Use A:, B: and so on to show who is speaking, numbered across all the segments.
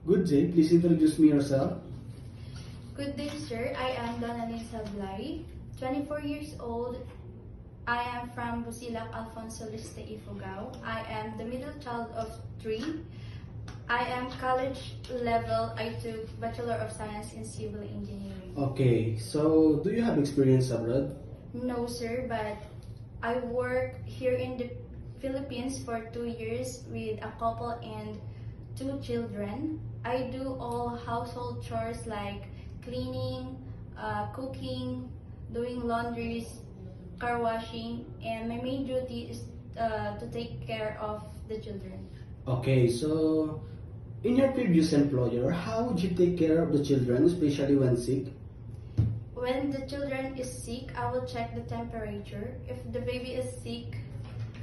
A: Good day, please introduce me yourself.
B: Good day, sir. I am Donalyn Sablay, 24 years old. I am from Busilak, Alfonso Liste, Ifugao. I am the middle child of three. I am college level. I took Bachelor of Science in Civil Engineering.
A: Okay, so do you have experience abroad?
B: No, sir, but I work here in the Philippines for 2 years with a couple and two children. I do all household chores like cleaning, cooking, doing laundries, car washing, and my main duty is to take care of the children.
A: Okay, so in your previous employer, how would you take care of the children, especially when sick?
B: When the children is sick, I will check the temperature. If the baby is sick,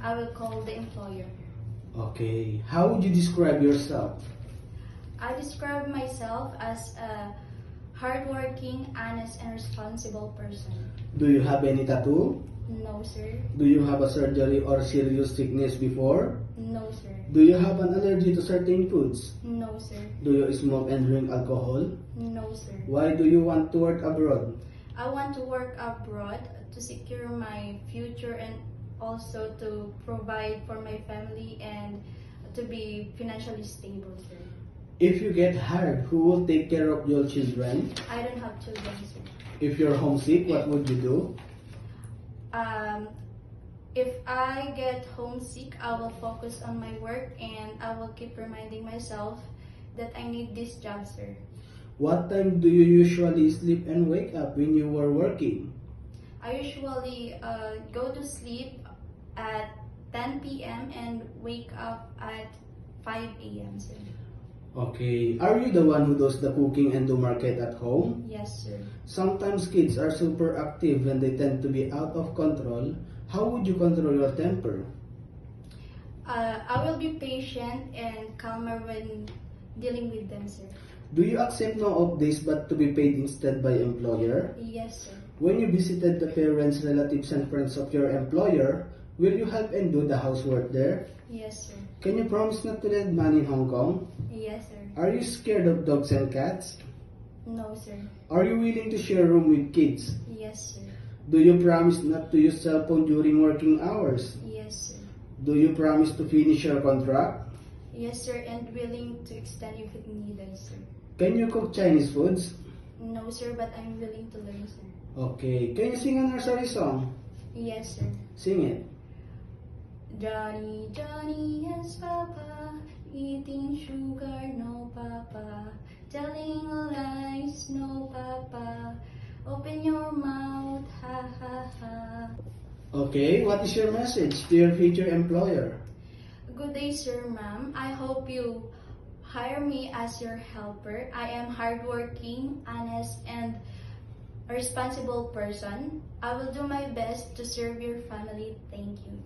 B: I will call the employer.
A: Okay, how would you describe yourself?
B: I describe myself as a hardworking, honest, and responsible person.
A: Do you have any tattoo?
B: No, sir.
A: Do you have a surgery or serious sickness before?
B: No, sir.
A: Do you have an allergy to certain foods?
B: No, sir.
A: Do you smoke and drink alcohol?
B: No, sir.
A: Why do you want to work abroad?
B: I want to work abroad to secure my future and also to provide for my family and to be financially stable, sir.
A: If you get hired, who will take care of your children?
B: I don't have children, sir.
A: If you're homesick, what would you do?
B: If I get homesick, I will focus on my work and I will keep reminding myself that I need this job, sir.
A: What time do you usually sleep and wake up when you were working?
B: I usually go to sleep at 10 p.m. and wake up at 5 a.m., sir.
A: Okay, are you the one who does the cooking and the market at home?
B: Yes, sir.
A: Sometimes kids are super active and they tend to be out of control. How would you control your temper?
B: I will be patient and calmer when dealing with them, sir.
A: Do you accept no off days but to be paid instead by employer?
B: Yes, sir.
A: When you visited the parents, relatives, and friends of your employer, will you help and do the housework there?
B: Yes, sir.
A: Can you promise not to lend money in Hong Kong?
B: Yes, sir.
A: Are you scared of dogs and cats?
B: No, sir.
A: Are you willing to share room with kids?
B: Yes, sir.
A: Do you promise not to use cell phone during working hours?
B: Yes, sir.
A: Do you promise to finish your contract?
B: Yes, sir, and willing to extend if it needed, sir.
A: Can you cook Chinese foods?
B: No, sir, but I'm willing to learn, sir.
A: Okay. Can you sing a nursery song?
B: Yes, sir.
A: Sing it.
B: Johnny, Johnny, yes, Papa. Eating sugar, no, Papa. Telling lies, no, Papa. Open your mouth, ha, ha, ha.
A: Okay. What is your message to your future employer?
B: Good day, sir, ma'am. I hope you hire me as your helper. I am hardworking, honest, and a responsible person. I will do my best to serve your family. Thank you.